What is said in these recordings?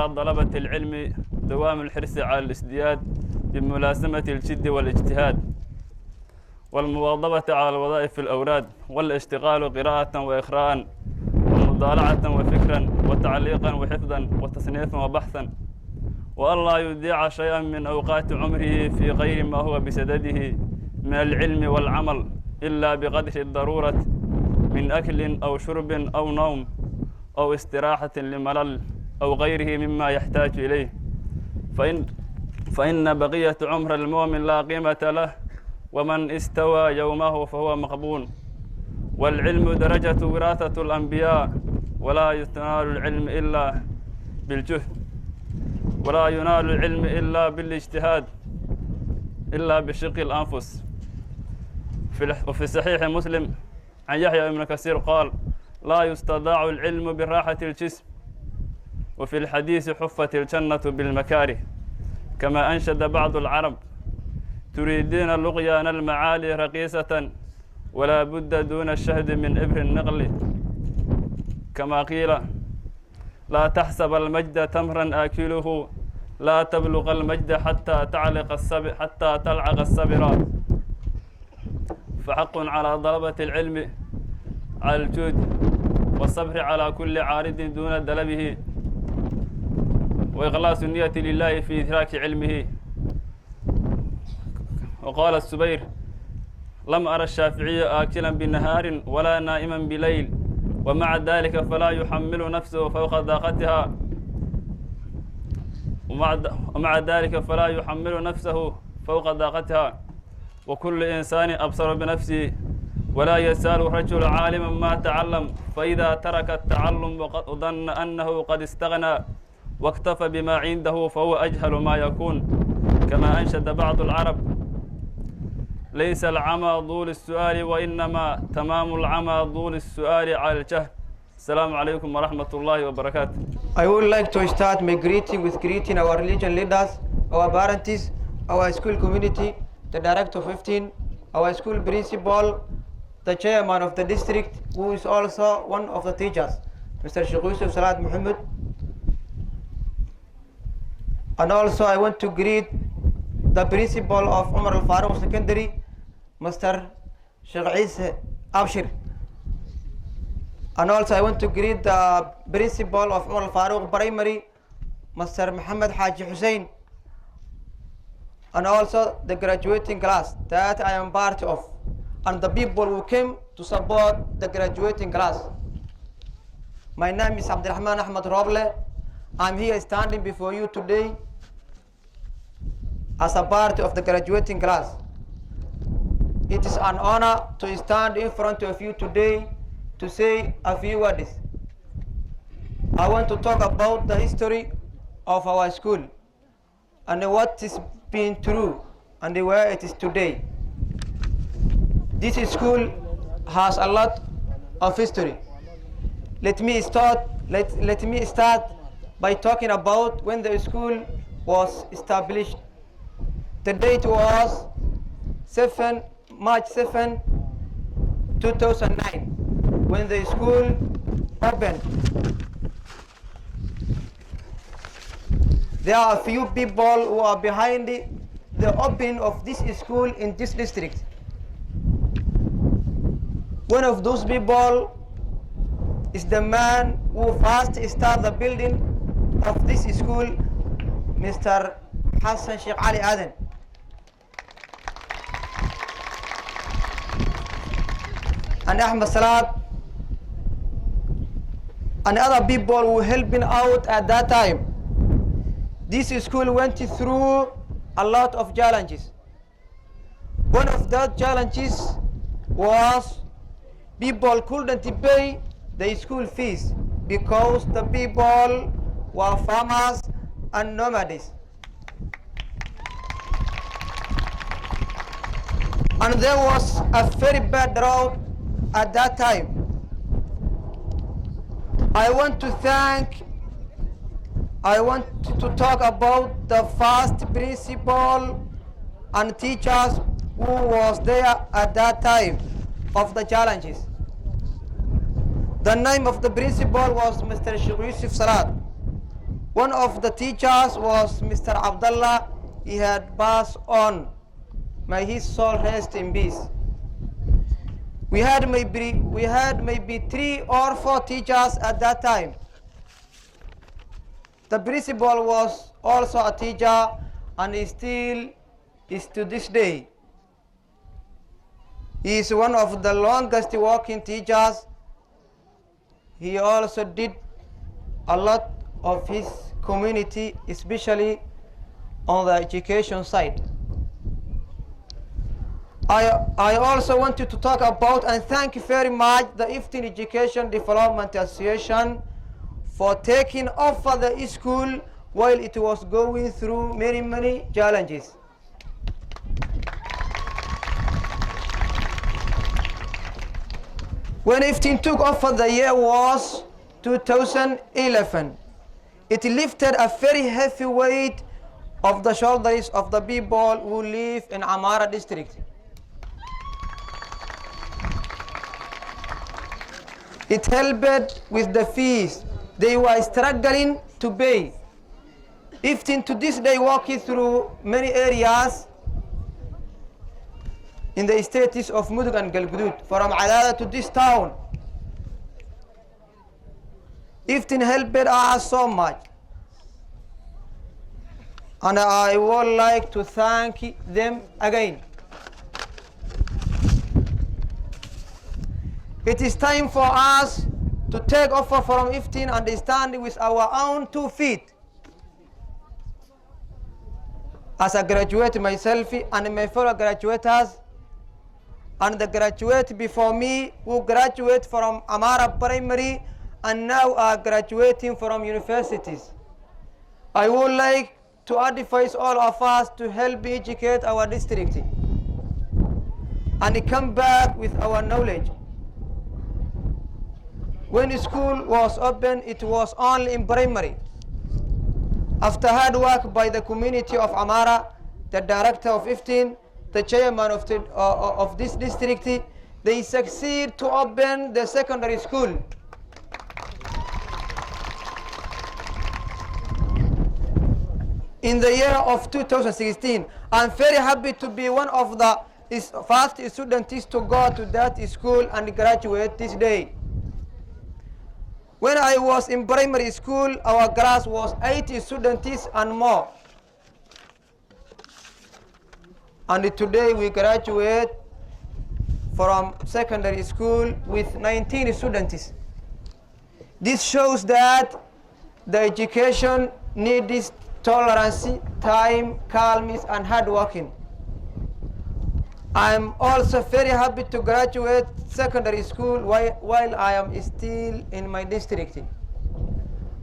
على طلبة العلم دوام الحرص على الازدياد بملازمة الجد والاجتهاد والمواظبة على الوظائف في الأوراد والاشتغال قراءة وإقراء ومطالعة وفكرا وتعليقا وحفظا وتصنيفا وبحثا، وألا يضيع شيئا من أوقات عمره في غير ما هو بسدده من العلم والعمل إلا بقدر الضرورة من أكل أو شرب أو نوم أو استراحة لملل أو غيره مما يحتاج إليه، فإن بقية عمر المؤمن لا قيمة له، ومن استوى يومه فهو مقبول. والعلم درجة وراثة الأنبياء، ولا ينال العلم إلا بالجهد، ولا ينال العلم إلا بالاجتهاد إلا بشق الأنفس. وفي صحيح مسلم عن يحيى بن كثير قال: لا يستطاع العلم براحة الجسم. وفي الحديث: حفت الجنة بالمكاره. كما أنشد بعض العرب: تريدين لقيان المعالي رقيصة، ولا بد دون الشهد من إبر النقل. كما قيل: لا تحسب المجد تمرا آكله، لا تبلغ المجد حتى تلعق الصبر. فحق على طلبة العلم على الجود والصبر على كل عارض دون دلبه، وإخلاص النية لله في إدراك علمه. وقال السبير: لم أرى الشافعي آكلا بنهار ولا نائما بليل، ومع ذلك فلا يحمل نفسه فوق طاقتها ومع ذلك فلا يحمل نفسه فوق طاقتها، وكل إنسان أبصر بنفسه، ولا يزال الرجل عالما ما تعلم، فإذا ترك التعلم وظن أنه قد استغنى واكتفى بما عنده فهو أجهل ما يكون. كما أنشد بعض العرب: ليس العمى طول السؤال، وإنما تمام العمى طول السؤال على الجهل. السلام عليكم ورحمة الله وبركاته. I would like to start my greeting with greeting our religion leaders, our parents, our school community, the director of 15, our school principal, the chairman of the district, who is also one of the teachers, Mr. Sheikh Yusuf Salat Muhammad. And also I want to greet the principal of Umar Al-Faruq Secondary, Mr. Sheikh Isa Abshir. And also I want to greet the principal of Umar Al-Faruq Primary, Mr. Muhammad Haji Hussein. And also the graduating class that I am part of, and the people who came to support the graduating class. My name is Abdurrahman Ahmad Roble. I'm here standing before you today as a part of the graduating class. It is an honor to stand in front of you today to say a few words. I want to talk about the history of our school and what is been true and where it is today. This school has a lot of history. Let me start by talking about when the school was established. The date was March 7, 2009, when the school opened. There are a few people who are behind the opening of this school in this district. One of those people is the man who first started the building of this school, Mr. Hassan Sheikh Ali Aden. And Ahmed Salat and other people who were helping out at that time. This school went through a lot of challenges. One of those challenges was people couldn't pay the school fees because the people were farmers and nomadies. And there was a very bad drought at that time. I want to talk about the first principal and teachers who was there at that time of the challenges. The name of the principal was Mr. Sheikh Yusuf Salat. One of the teachers was Mr. Abdullah. He had passed on. May his soul rest in peace. We had maybe 3 or 4 teachers at that time. The principal was also a teacher, and he still is to this day. He is one of the longest working teachers. He also did a lot of his community, especially on the education side. I also wanted to talk about and thank you very much the Iftin Education Development Association for taking over the school while it was going through many challenges. When Iftin took over, the year was 2011. It lifted a very heavy weight of the shoulders of the people who live in Amara district. It helped with the fees they were struggling to pay. Iftin to this day walking through many areas in the states of Mudug and Galgudud, from Alada to this town. Iftin helped us so much, and I would like to thank them again. It is time for us to take over from Iftin and stand with our own 2 feet. As a graduate myself and my fellow graduates, and the graduate before me who graduate from Amara Primary and now are graduating from universities, I would like to advise all of us to help educate our district and come back with our knowledge. When school was open, it was only in primary. After hard work by the community of Amara, the director of Iftin, the chairman of this district, they succeed to open the secondary school. In the year of 2016, I'm very happy to be one of the first students to go to that school and graduate this day. When I was in primary school, our class was 80 students and more. And today we graduate from secondary school with 19 students. This shows that the education needs tolerance, time, calmness, and hard working. I'm also very happy to graduate secondary school while I am still in my district.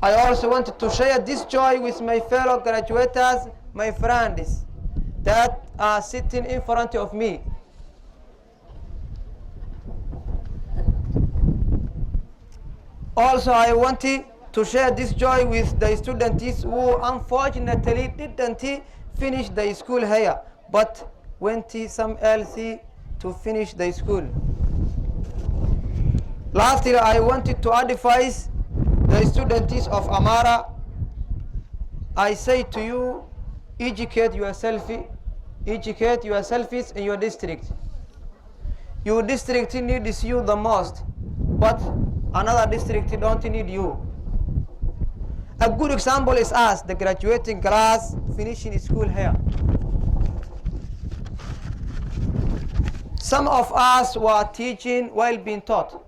I also wanted to share this joy with my fellow graduates, my friends that are sitting in front of me. Also, I wanted to share this joy with the students who unfortunately didn't finish the school here, but went some else to finish the school. Last year, I wanted to advise the students of Amara. I say to you, educate yourselves in your district. Your district needs you the most, but another district don't need you. A good example is us, the graduating class, finishing school here. Some of us were teaching while being taught.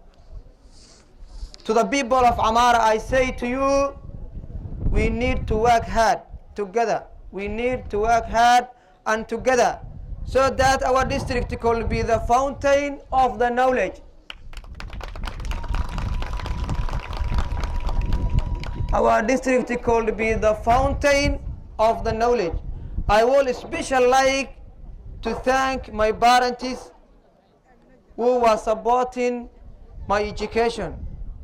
To the people of Amara, I say to you, we need to work hard together. We need to work hard and together so that our district could be the fountain of the knowledge. Our district could be the fountain of the knowledge. I would especially like to thank my parents who were supporting my education.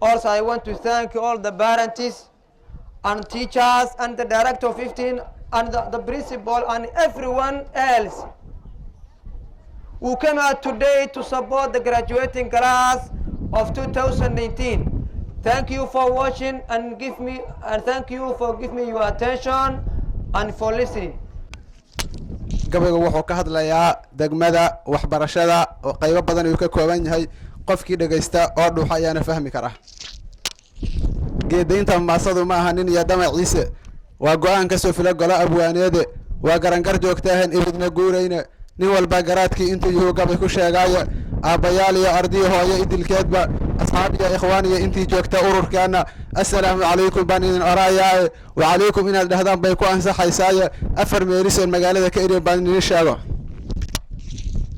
Also, I want to thank all the parents and teachers and the director of Iftin and the principal and everyone else who came out today to support the graduating class of 2019. Thank you for watching and thank you for giving me your attention and for listening. gabaygu wuxuu ka hadlayaa degmada waxbarashada oo qaybo badan uu ka kooban yahay qofkii dhageysta oo dhuuxa ayaana fahmi kara geedaynta maasadu ma aha nin iyo damaciise waa go'aan ka soo fila golo abwaaneede waa garangar joogtaahan ibidna guurayna nin walba garaadkii intuu yuhu gabay ku sheegaayo aabbayaal iyo ardiyo hooyo idilkeedba asxaab iyo ikhwaan iyo intii joogta ururkaana assalaamu calaykum baan idin oraayaa wacalaykum inaad dhahdaan bay ku ansaxaysaaye afar meelisoon magaalada ka irin baan idin sheego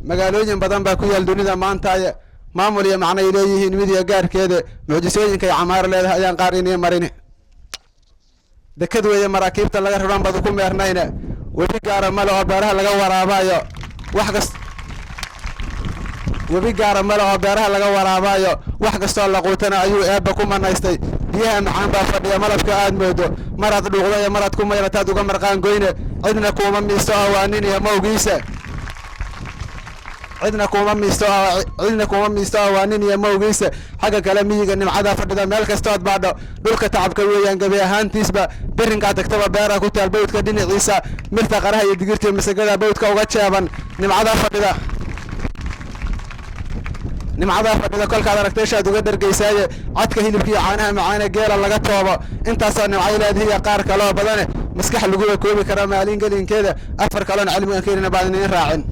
magaalooyin badan baa ku yaal dunida maantaaye maamul iyo macnay leeyihiin mid iyo gaarkeeda mucjisooyinka ay camaar leedahay ayaan qaar inii marin dekad weeye maraakiibta laga rabaan badu ku meernayne webi gaara male oo beeraha laga waraabaayo webi gaara male oo beeraha laga waraabaayo wax kastoo la quutana ayuu eebba ku manaystay biyaha macaan baa fadhiya malabka aad moodo maraad dhuuqda iyo maraad ku mayrataad uga marqaan goyne cidna kuuma miisto ah waa nin iyo mawgiisa cidna kuuma miisto ah waa nin iyo mawgiisa xagga kale miyiga nimcada fadhida meel kastood baadho dhulka tacabka weeyaan gabi ahaantiisba birinkaa tagtaba beeraha ku taal bawdka dhinaciisa mirta qaraha iyo digirta masagada bawdka uga jeeban nimcada fadhida kolkaad aragteeshaad uga dhargaysaaye cadka hilibka iyo caanaha macaane geela laga toobo intaasoo nimcay leedihiiyo qaar kaloo badane maskax laguba koobi karaa maalin gelinkeeda afar kaloon cilmigan keenina baan idin raacin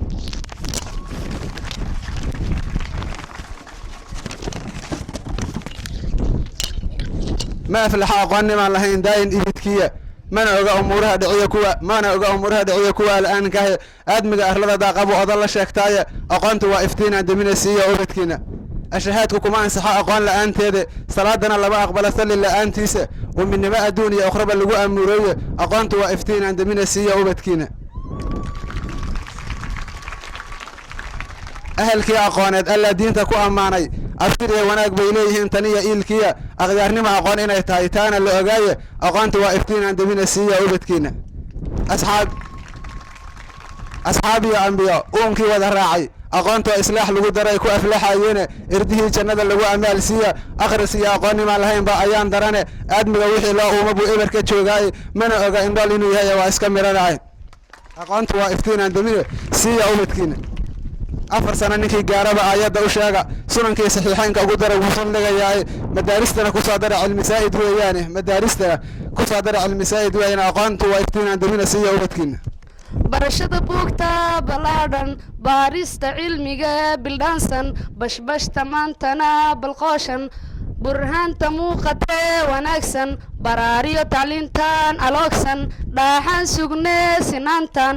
ma aflaxa aqoonnimaan lahayn daayin ibidkiya mana oga umuuraha dhiciya kuwa al'aankahe aadmiga arlada daaqabu odan la sheegtaaye aqoontu waa iftiinaan demina siiya ubadkiina ashahaadku kuma ansaxo aqoon la'aanteede salaadana lama aqbala salli la'aantiisa uminimo adduun iyo ukhraba lagu amuurooye aqoontu waa iftiinaan demina siiya ubadkiina ahalkii aqooneed allaa diinta ku ammaanay abshir iyo wanaag bay leeyihiin taniya iilkiya akhyaarnimo aqoon inay tahay taana la ogaaye aqoonta waa iftiinaan demina siiya ubadkiina asxaab iyo ambiyo uunkii wada raacay aqoonta islaax lagu daray ku aflaxayeene irdihii jannada lagu amaal siiya akhris iyo aqoonnimaan lahaynba ayaan darane aadmiga wixii loo uuma buu eber ka joogaaye mana oga indhool inuu yahay waa iska miranay aqoonta waa iftiinaan demina siiya ubadkiina 4 sano ninkii gaaraba aayadda u sheega sunankii saxiixaynka ugu daray wuu saldhigayaa madaaristana ku soo dara cilmi saa'id weeyaan aqoontu waa iftiinaan demina siiya ubadkiina barashada buugta balaadhan baarista cilmiga bildhaansan bashbashta maantana balqooshan burhaanta muuqatee wanaagsan baraariyo tacliintan aloogsan dhaaxaan sugnee sinaantan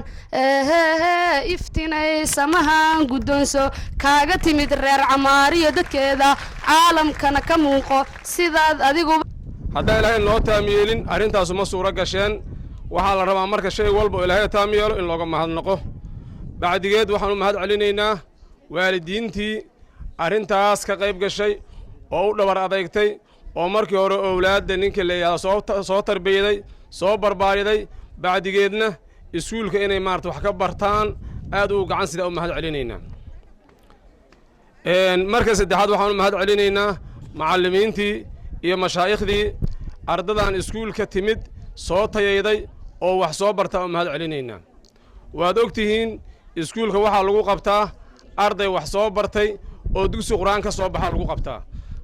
iftinay samahan guddoonso kaaga timid reer camaariyo dadkeeda caalamkana ka muuqo sidaad adigu haddaan ilaahay noo taamyeelin arrintaasu ma suuro gasheen waxaa la rabaa marka shay walba oo ilaahay taamyeelo in looga mahadnaqo bacdigeed waxaanu mahad celinaynaa waalidiintii arrintaas ka qayb gashay oo u dhabar adeegtay oo markii hore owlaadda ninka la yidhaahdo soo tarbiyaday soo barbaariday bacdigeedna iskuulka inay maarata wax ka bartaan aad ugu gacan sidaa u mahad celinaynaa marka saddexaad waxaanu mahad celinaynaa macallimiintii iyo mashaaikhdii ardadan iskuulka timid soo tayayday oo wax soo bartaa u mahad celinaynaa waad og tihiin iskuulka waxaa lagu qabtaa arday wax soo bartay oo dugsi qur-aan ka soo baxaa lagu qabtaa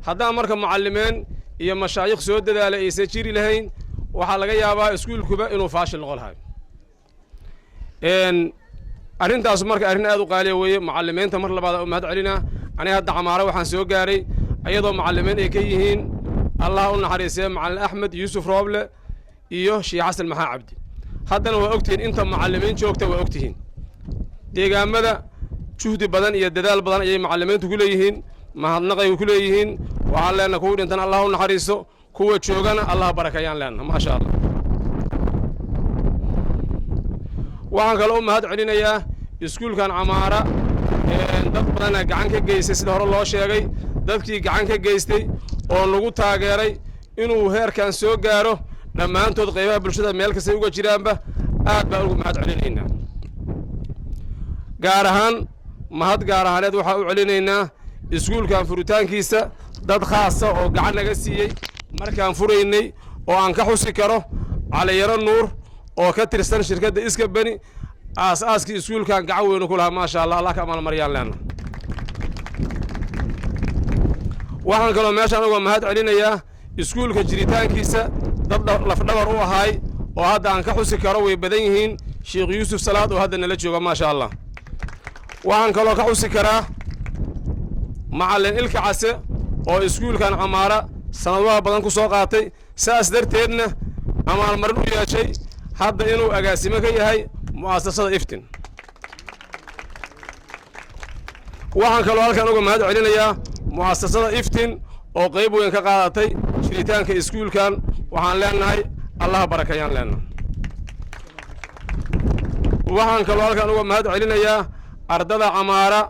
haddaan marka macallimeen iyo mashaayikh soo dadaalay aysan jiri lahayn waxaa laga yaabaa iskuulkuba inuu faashil noqon lahay arrintaas marka arrin aad u qaaliya weeye macallimiinta mar labaad u mahad celinaa aniga hadda camaaro waxaan soo gaaray ayadoo macallimiin ay ka yihiin allah u naxariisee macallin axmed yuusuf rooble iyo sheekh xasan maxaa cabdi haddana waa ogtihiin inta macallimiin joogta waa ogtihiin deegaamada juhdi badan iyo dadaal badan ayay macallimiintu ku leeyihiin mahadnaqay ku leeyihiin waxaan leenahay kuwa dhintan allah u naxariiso kuwa joogana allah barakeeyaan leenahay maasha allah waxaan kaloo u mahad celinayaa iskuulkan camaara dad badana gacan ka geystay sida hore loo sheegay dadkii gacan ka geystay oo nagu taageeray inuu heerkan soo gaaro dhammaantood qaybaha bulshada meel kastay uga jiraanba aad baan ugu mahad celinaynaa gaar ahaan mahad gaar ahaaneed waxaa u celinaynaa iskuulkan furitaankiisa dad khaasa oo gacan naga siiyey markaan furaynay oo aan ka xusi karo caliyaro nuur oo ka tirsan shirkadda iska bani aasaaskii iskuulkan gacan weynu ku lahaa maasha allah allah ka abaalmariyaan leena waxaan kaloo meeshaan uga mahad celinayaa iskuulka jiritaankiisa dad lafdhabar u ahaay oo hadda aan ka xusi karo way badan yihiin sheekh yuusuf salaad oo hadda nala jooga maasha allah waxaan kaloo ka xusi karaa macallin ilka case oo iskuulkan camaara sanadaha badan ku soo qaatay saas darteedna amaalmarin u yeeshay hadda inuu agaasimo ka yahay mu'asasada iftin waxaan kaloo halkan uga mahad celinayaa mu'asasada iftin oo qayb weyn ka qaadatay jiritaanka iskuulkan waxaan leenahay allah barakayaan leenahay waxaan kaloo halkan uga mahad celinayaa ardada camaara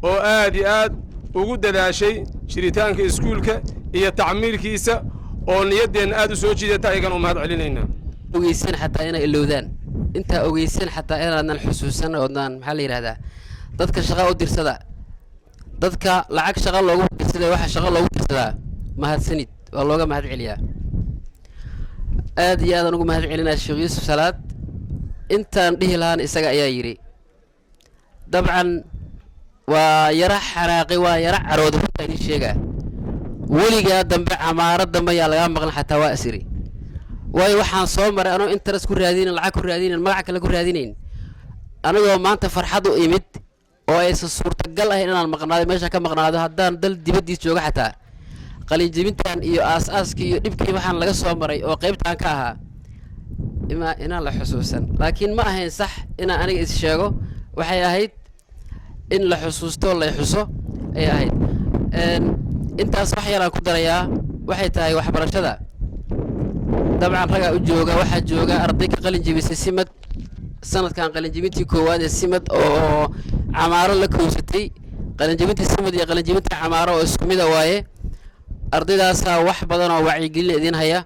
oo aad iyo aad ugu dadaashay jiritaanka iskuulka iyo tacmiirkiisa oo niyaddeenna aad u soo jiidata ayagan u mahad celinaynaa ogeysan xataa inay ilowdaan intaa ogeysan xataa inaadan xusuusan oodnaan maxaa la yidhahdaa dadka shaqa u dirsada dadka lacag shaqa loogu dirsaday waxa shaqa loogu dirsadaa mahadsanid waa looga mahad celiyaa aad iyo aadaan ugu mahad celinaa sheekh yuusuf salaad intaan dhihi lahaan isaga ayaa yidhi dabcan waa yara xanaaqi waa yara carooda runta idin sheegaa weligaa dambe camaaro dambe yaa lagaa maqlan xataa waa asiri waayo waxaan soo maray anoo interes ku raadinayn lacag ku raadinayn magac kale ku raadinayn anigoo maanta farxad u imid oo aysan suurtagal ahayn inaan maqnaado meesha ka maqnaado haddaan dal dibaddiis jooga xataa qalinjebintan iyo aas-aaskii iyo dhibkii waxaan laga soo maray oo qaybtaan ka ahaa inaan la xusuusan laakiin ma ahayn sax inaan aniga is sheego waxay ahayd in la xusuusto lay xuso ayay ahayd intaas wax yaraan ku darayaa waxay tahay waxbarashada dabcan ragaa u jooga waxaa jooga arday ka qalin jebisay simad sanadkan qalinjebintii koowaad ee simad oo camaaro la kowsatay qalinjebintii simad iyo qalinjebintii camaaro oo isku mid a waaye ardaydaasaa wax badan oo wacyigelin idiin haya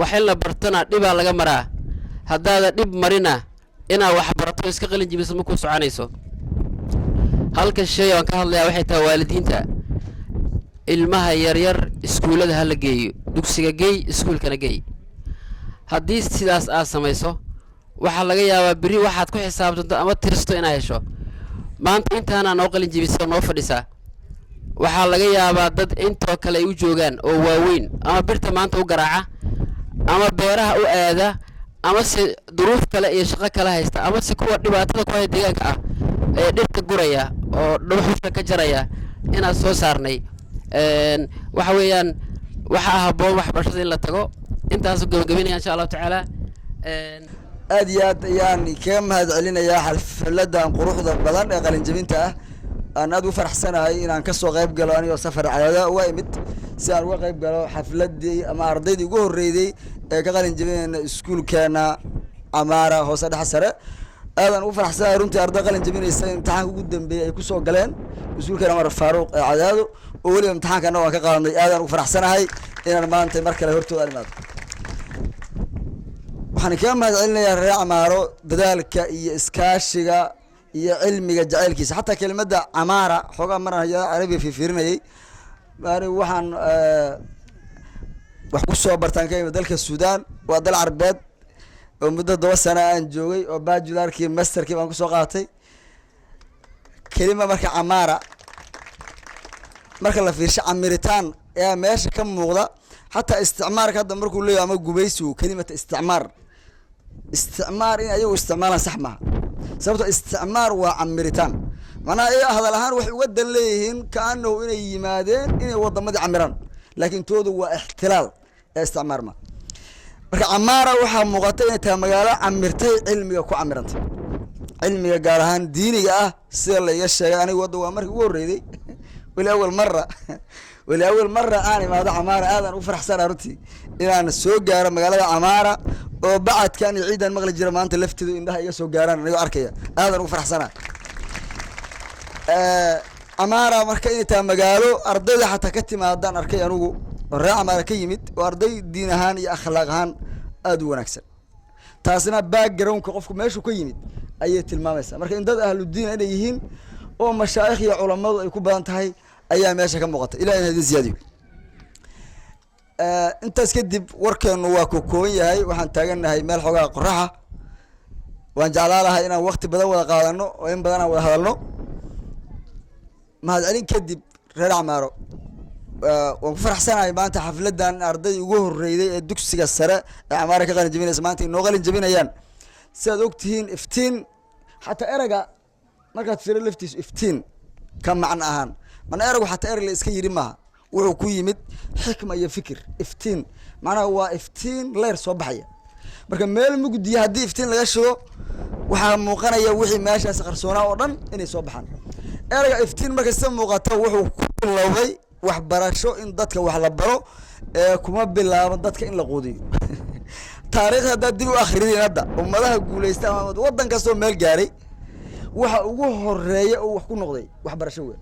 wax in la bartona dhibaa laga maraa haddaada dhib marina inaad wax barato iska qalin jebiso ma ku soconayso halka shay aan ka hadlayaa waxay tahay waalidiinta ilmaha yaryar iskuullada ha la geeyo dugsiga geey iskuulkana geey haddii sidaas aad samayso waxaa laga yaabaa berri waxaad ku xisaabtanto ama tirsto inaad hesho maanta intaanaa noo qalin jebisa noo fadhisaa waxaa laga yaabaa dad intoo kale ay u joogaan oo waaweyn ama birta maanta u garaaca ama beeraha u aada ama se duruuf kale iyo shaqo kale haysta ama se kuwa dhibaatada ku haya deegaanka ah ee dhirka guraya oo dhuxusha ka jaraya inaad soo saarnay waxa weeyaan waxa habboon waxbarashada in la tago intaas gabagabinaya insha allahu tacaala aad iyo aad ayaan kaga mahad celinayaa xafladan quruxda badan ee qalinjebinta ah aan aad u faraxsanahay inaan ka soo qayb galo anigoo safar cadaada uga imid si aan uga qayb galo xafladii ama ardaydii ugu horreeyday ee ka qalinjebinayna iskuulkeena camaara hoose dhexe sare aadaan ugu faraxsanahay runtii arday qalin jebinaysa imtixaanka ugu dambeeyey ay ku soo galeen iskuulkeena Umar Faaruq ee cadaado oo weliba imtixaankana waan ka qaadanay aadaan ugu faraxsanahay inaan maanta mar kale hortooda imaado waxaan kaga mahad celinayaa reer camaaro dadaalka iyo iskaashiga iyo cilmiga jacaylkiisa xataa kelimada camaara xoogaa mar ayaa carabiga fiirinayay bari waxaan wax ku soo bartaan ka dalka Suudaan waa dal Carbeed oo muddo 2 sano aan joogay oo bachelorkii masterkii baan ku soo qaatay kelima marka camaara marka la fiirsho camiritaan ee meesha ka muuqda حتى استعمار كذا مركو ليه أما جوبيسو كلمة استعمار إن أيوه استعمالا سحمة سبب استعمار وعمرتان معناه إيه هذا الهان وحود ليهن كأنه إنه يمادين إنه وضع مدى عمران لكن تودو واحتلال استعمار ما عمارة وحا مغطية تمجالا عمرتي علمي وكو عمرانت علمي قالهان ديني سير لي الشيء أنا وضع مركو وريدي ولأول مرة أنا ما هذا عمارة هذا وفرح سنة رتي إلى أن السوق جارة مقالة عمارة وبعد كان يعيد المغلى جرمان تلفت إنها يسوق جاران ريو أركيا هذا وفرح سنة عمارة مركية مقالو أرضي حتى كتي ما هذا أركيا نوجو الرا عمارة كيمت وأرضي دينهان أخلاقهان أدو نكسر تاسنا باك جرون كقفكم ماشوا كيمت أي تلمامسة مركين ده أهل الدين إليهن ومشايخ يا علماء يكون بانتهاي ayaa meesha ka muuqata ilahay hadin ziyaadiyo intaas kadib warkeenu waa ku kooban yahay waxaan taagannahay meel xoogaa qoraxa waan jeclaa lahay inaan waqti badan wada qaadano oo in badan aan wada hadalno mahadcelin kadib reer Camaaro waan ku faraxsanahay maanta xafladan arday ugu horreeyay ee dugsiga sare ee Camaaro ka qalin jabinaysa maanta inoo qalin jabinayaan sidaad ogtihiin iftiin xataa eraga markaad fiiro laftiis iftiin ka macna ahaan man eragu xataa erag la iska yiri maaha wuxuu ku yimid xikma iyo fikir iftiin macnaha waa iftiin leer soo baxaya marka meel mugdiya haddii iftiin laga shido waxaa muuqanaya wixii meeshaas qarsoonaa oo dhan inay soo baxaan eraga iftiin marka sida muuqata wuxuu ku bilowday waxbarasho in dadka wax la baro ee kuma bilaaban dadka in la quudiyo taariikhda haddaad dib u akhrideen hadda ummadaha guulaysta ama waddan kastoo meel gaaray waxa ugu horeeya oo wax ku noqday waxbarasho weyn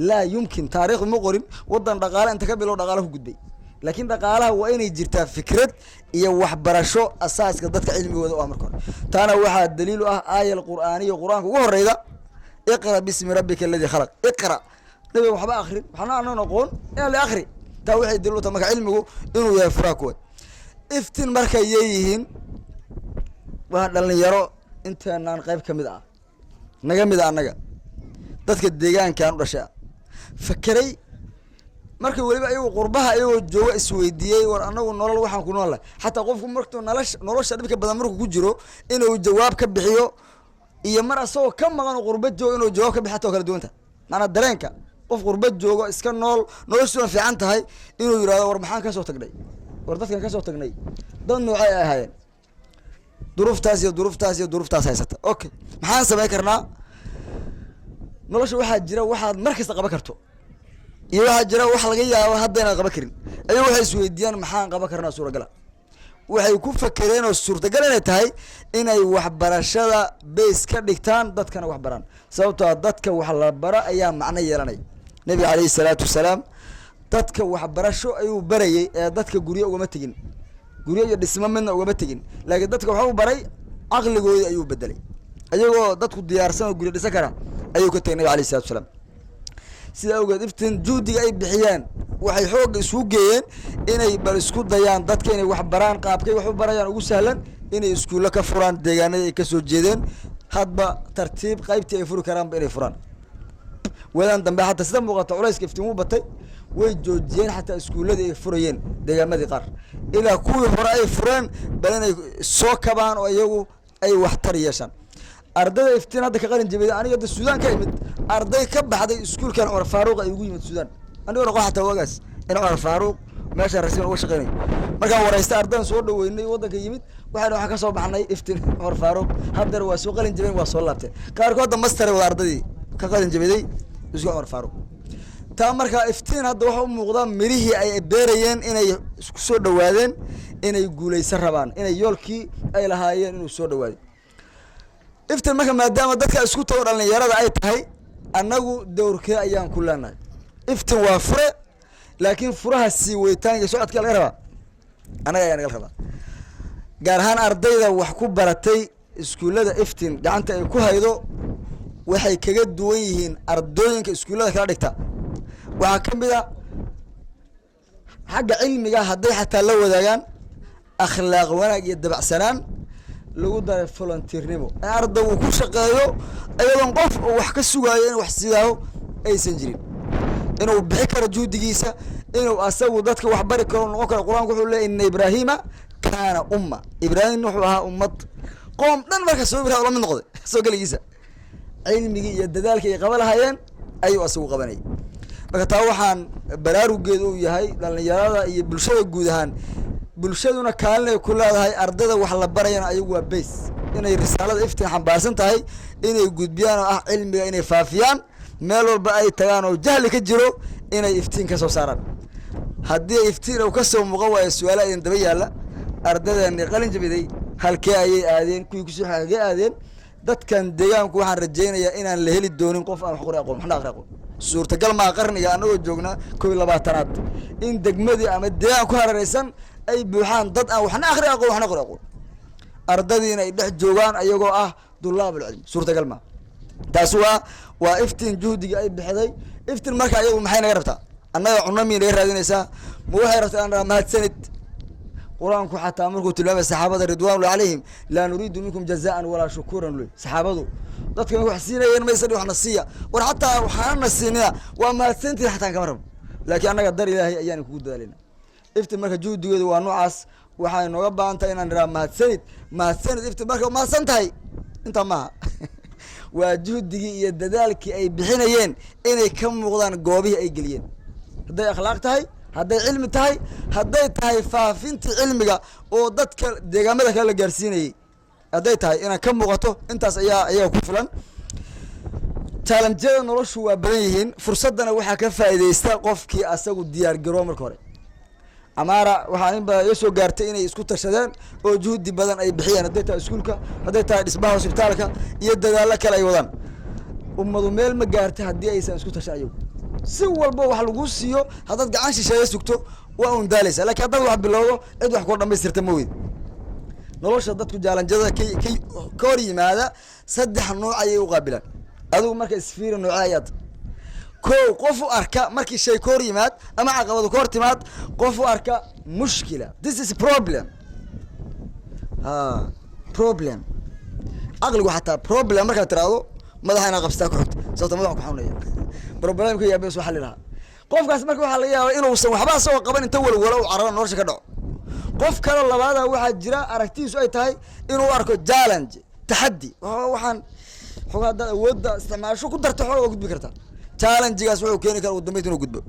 laa yumkin taariikhdu ma qorin waddan dhaqaale inta ka bilow dhaqaale ku gudbay laakiin dhaqaalaha waa inay jirtaa fikrad iyo waxbarasho asaaska dadka cilmigooda oo markaa taana waxaa daliil u ah aayal quraaniyo quraanka ugu horeyda iqra bismi rabbika alladhi khalaq iqra nabi waxba akhrin waxna aan noqon ee la akhri taa waxay daliil u tahay marka cilmigu inuu yahay furaa kuwa iftiin markay yihiin waa dhalinyaro intaanaan qayb kamid ah naga mid anaga dadka deegaankan u dhashay fakiray markii waliba ayagu qurbaha ayagoo jooga isweydiiyay war anagu nolol waxaan ku noolahay xataa qofku markuu nolosha dhibka badan markuu ku jiro inuu jawaab ka bixiyo iyo mar asoo ka maqan qurba joogo inuu jawaab ka bixiyo kala duwanta maana dareenka qof qurba joogo iska nool noloshu fiican tahay inuu yiraahdo war maxaan ka soo tagnay war dadkan ka soo tagnay dad noocay ahaayeen duruuftaas haysata okay maxaan sameey karnaa nolosha waxaa jira waxaad markasta qaban karto iyo waxaa jira wax laga yaabo hadda inaad qaban karin ayagu waxay isweydiiyaan maxaan qaban karnaa suuragala waxay ku fakereen oo suurtagal inay tahay inay waxbarashada base ka dhigtaan dadkana wax baraan sababtoo dadka wax la bara ayaa macno yeelanay nabi calayhi salaatu wasalaam dadka waxbarasho ayuu barayay ee dadka guryo ugama tegin guryo iyo dhismo midna ugama tegin laakiin dadka waxa uu baray aqligooda ayuu bedelay ayagoo dadku diyaarsan oo guryo dhisan kara ayuu ka tagay nabi calayhi salaatu wasalaam sida awgeed iftiin juhdiga ay bixiyaan waxay xoog isku geeyeen inay bal isku dayaan dadka inay wax baraan qaabkay wax u barayaan ugu sahlan inay iskuulo ka furaan deegaanada ay ka soo jeedeen hadba tartiib qaybtii ay furi karaan inay furaan wadan dambe hatta sida muuqata culayska iftiin uu batay way joojiyeen hatta iskuuladii ay furayeen deegaamadii qaar ilaa kuwii hore ay fureen bal inay soo kabaan oo iyagu ay wax tar yeeshaan ardayda iftiin hadda ka qalin jabiyay aniga hadda Suudaan ka imid arday ka baxday iskuulkan Umar Faaruq ay ugu yimid Suudaan aniga noqon xataa wagaas in Umar Faaruq meesha rasmi uga shaqeynay markaan waraysta ardaydan soo dhaweynay wadanka yimid waxaan ka soo baxnay iftiin Umar Faaruq hadda waa soo qalin jabiyay waa soo laabtay qaarkood master wada ardaydii ka qalin jabiyay isku Umar Faaruq taa markaa iftiin hadda waxa u muuqda mirihii ay beerayeen inay isku soo dhawaadeen inay guuleysan rabaan inay yoolkii ay lahaayeen inuu soo dhawaado iftiin marka maadaama dadka isku tago dhalinyarada ay tahay annagu dowrkee ayaan ku leenahay iftiin waa fure laakiin furaha sii weytaanka socodka laga rabaa anaga ayaan naga rabaa gaar ahaan ardayda wax ku baratay iskuullada iftiin gacanta ay ku haydo waxay kaga duwan yihiin ardooyinka iskuullada kala dhigta waxaa ka mid ah xagga cilmiga hadday xataa la wadaagaan akhlaaq wanaag iyo dabacsanaan lagu daray volunteernimo arday uu ku shaqeeyo ayadoon qof oo wax ka sugayo in wax sidaayo aysan jirin inuu bixi karo juhdigiisa inuu asagu dadka wax bari karo noqon karo quraanku wuxuu leeyahay in ibrahima kaana umma ibraahim wuxuu ahaa ummad qoom dhan marka soo biraha la mid noqday soo galigiisa cilmigi iyo dadaalka ay qabanayeen ayuu asagu qabanay marka taa waxaan baraarugeedu uu yahay dhalinyarada iyo bulshada guud ahaan bulshaduna kaalin ay ku leedahay ardayda wax la barayaan ayagu waa base inay risaalada iftiin xambaarsan tahay inay gudbiyaan oo ah cilmiga inay faafiyaan meel walba ay tagaan oo jahli ka jiro inay iftiin ka soo saaraan haddii iftiin uu ka soo muuqan waayo su'aalo ay daba yaala ardaydeena qalin jabiday halkee ayay aadeen kuwii ku soo xagee aadeen dadkan deegaanku waxaan rajaynayaa inaan la heli doonin qof aan wax qori aqoon waxna aqri aqoon suurtagal ma qarniga anagoo joogna 22aad in degmadii ama deegaan ku hareeraysan ay buuxaan dad aan waxna aqri aqoon waxna qori aqoon ardadiina ay dhex joogaan ayagoo ah dulaabul cilmi suurtagal ma taas waa وإفتن جهدي أي بحذي إفتن مركا يوم محينا قربتها أنا عنا مين غير هذه النساء مو حيرت أنا ما تسند قرآنكم حتى أمركم تلوم الصحابة رضوان الله عليهم لا نريد منكم جزاء ولا شكورا له صحابته dadka wax siinayeen ma isla wax nasiya war hatta waxaan nasiinaa waa ma santi hatta kamarab laakiin anaga dar ilaahay ayaan ku dadaalina ifti marka juudigeedu waa noocaas waxay nooga baahantahay inaan raa ma sanid ifti marka ma santahay inta ma waa juudigii iyo dadaalkii ay bixinayeen inay ka muuqdaan goobihi ay galiyeen haday akhlaaq tahay hadday cilmi tahay hadday tahay faafinta cilmiga oo dadka deegaamada kala gaarsiinayay hadday tahay inaan ka muuqato intaas ayaa ku filan challenge-yada noloshu waa badan yihiin fursadana waxaa ka faa'iideysta qofkii asagu diyaar garoo marka hore amaara waxaan in badan soo gaartay inay isku tashadeen oo juhdi badan ay bixiyeen hadday tahay iskuulka hadday tahay dhismaha hospitaalka iyo dadaalo kale ay wadaan ummadu meel ma gaartay haddii aysan isku tashan ayagu si walba wax lagu siiyo haddaad gacan shisheeye sugto waa un daalaysa laakiin haddaad wax bilowdo cid wax koo dhammaystirta ma weyd nolosha dadku jaalanjada ka hor yimaada saddex nooc ayay u qaabilaan adigu marka isfiiri nooca ayaad koo qof u arka markii shay ka hor yimaad ama caqabadu ka hor timaad qof u arka mushkila this is problem problem aqligu xataa problem markaad tiraahdo madaxa inaad qabsataa ku xigta sababta madaxa ku xanuunaya problemka yaa bes waxa la yidhaha qofkaas marka waxaa laga yaabaa inuusan waxba asagoo qaban inta walwalo u cararo nolosha ka dhaco qof kale labaada waxaa jira aragtiisu ay tahay inuu arko challenge taxaddi waxaan xogaa dad awoodda isticmaasho ku darta xogaa gudbi karta challenge-gaas wuxuu keeni karaa ugu dambeyd inuu gudbo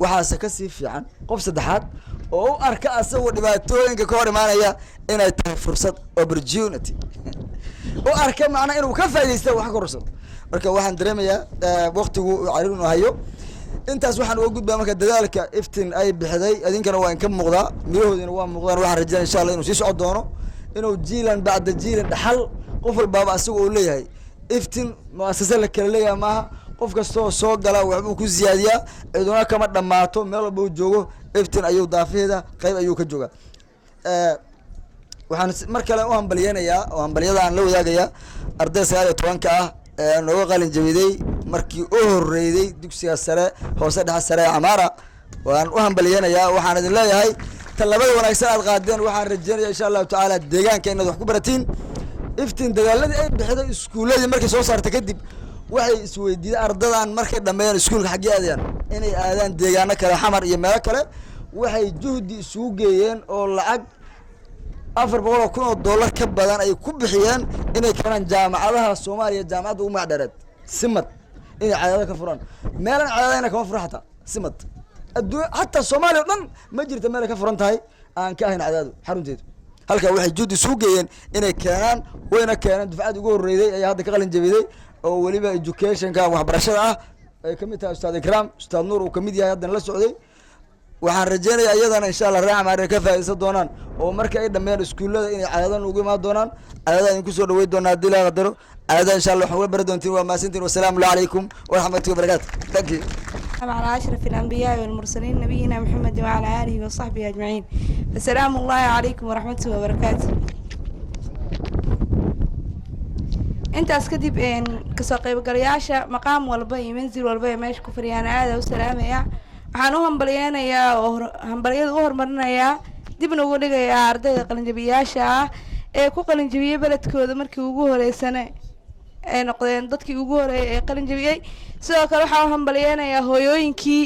waxaase ka sii fiican qof saddexaad oo u arka asagoo dhibaatooyinka ka hor imaanaya inay tahay fursad opportunity u arka macnaa inuu ka faa'iidaysta wax ka korsan marka waxaan dareemayaa waqtigu cariir inuu hayo intaas waxaan uga gudbaa marka dadaalka iftin ay bixday idinkana waa in ka muuqdaa mirahoodina waa muuqdaan waxaan rajaynaa insha allah inuu sii socon doono inuu jiilan bacda jiilan dhaxal qof walbaaba asaga uu leeyahay iftin muasasa la kala leeyahay maaha qof kastoo soo gala waxbuu ku ziyaadiyaa ciduna kama dhammaato meel walba uu joogo iftin ayuu daafaheeda qayb ayuu ka joogaa waxaan mar kale u hambalyeynayaa oo hambalyada aan la wadaagayaa arday 19 ah nooga qalin jabiday markii u horreeyay dugsiga sare hoose dhexe sare Amaara waan u hambalyeynayaa waxaan idin leeyahay talabada wanaagsan aad qaadeen waxaan rajaynayaa insha Allah taala deegaanka inaad wax ku baratiin iftiin dadaaladii ay bixday iskuuladii markay soo saartay kadib waxay isweydiiyeen ardadan markay dhameeyaan iskuulka xaggii aadayaan inay aadaan deegaano kale xamar iyo meelo kale waxay juhdi isugu geeyeen oo lacag $400,000 ka badan ay ku bixiyeen inay keenaan jaamacadaha Soomaaliya jaamacadda ugu macdhareed simad inay caadada ka furaan meelan caadadayna kama furo xataa simad hatta Soomaaliya dhan ma jirto meel ka furan tahay aan ka ahayn caadadu xarunteedu halka waxay juhdi isugu geeyeen inay keenaan wayna keenaan dufcad ugu horreeyay ay hadda ka qalin jabiday oo waliba education-ka waxbarashada ah ay kamid tahay Ustaad Ikram Ustaad Nuur uu kamid yahay hadda la socday waxaan rajaynayaa iyadana insha Allah raaxo maar ka faa'iideysan doonaan oo marka ay dhameeyaan iskuulada inay caadadan ugu imaan doonaan caadada ku soo dhaweey doonaa hadii la qadaro caadada insha Allah waxaan bari doontiin waa maasintiin wassalaamu alaykum wa rahmatullahi wa barakatuh thank you على أشرف الأنبياء والمرسلين نبينا محمد وعلى آله وصحبه أجمعين السلام الله عليكم ورحمة الله وبركاته أنت أسكتب إن كساقي قرياشة مقام والبي منزل والبي ماشي كفريان عادة والسلام يا waxaan hambalyeynaya oo hambalyada u hormarinaya dibna ugu dhigaya ardayda qalinjabiyaasha ah ee ku qalinjabiyay beledkooda markii ugu horeysana ay noqdeen dadkii ugu horeeyay ee qalinjabiyay sidoo kale waxaan hambalyeynaya hooyooyinkii